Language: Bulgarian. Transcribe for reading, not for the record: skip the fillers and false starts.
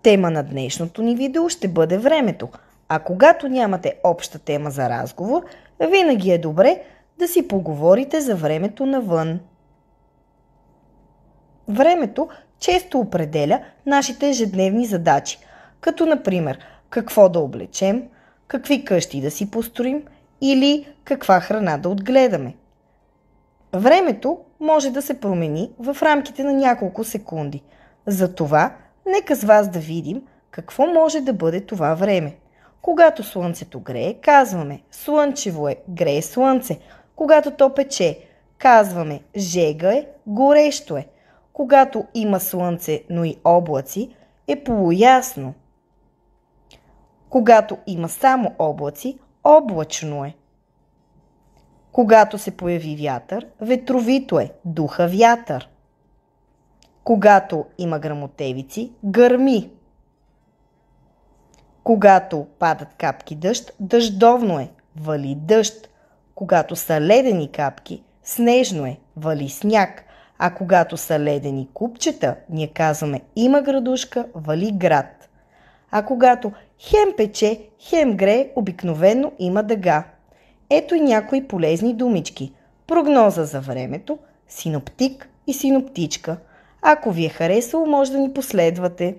Тема на днешното ни видео ще бъде времето, а когато нямате обща тема за разговор, винаги е добре да си поговорите за времето навън. Времето често определя нашите ежедневни задачи, като например какво да облечем, какви къщи да си построим или каква храна да отгледаме. Времето може да се промени в рамките на няколко секунди. Затова нека с вас да видим какво може да бъде това време. Когато слънцето грее, казваме слънчево е, грее слънце. Когато то пече, казваме жега е, горещо е. Когато има слънце, но и облаци, е полуясно. Когато има само облаци, облачно е. Когато се появи вятър, ветровито е, духа вятър. Когато има гръмотевици, гърми. Когато падат капки дъжд, дъждовно е, вали дъжд. Когато са ледени капки, снежно е, вали сняг. А когато са ледени купчета, ние казваме има градушка, вали град. А когато хем пече, хем грее, обикновено има дъга. Ето и някои полезни думички. Прогноза за времето, синоптик и синоптичка. Ако ви е харесало, може да ни последвате.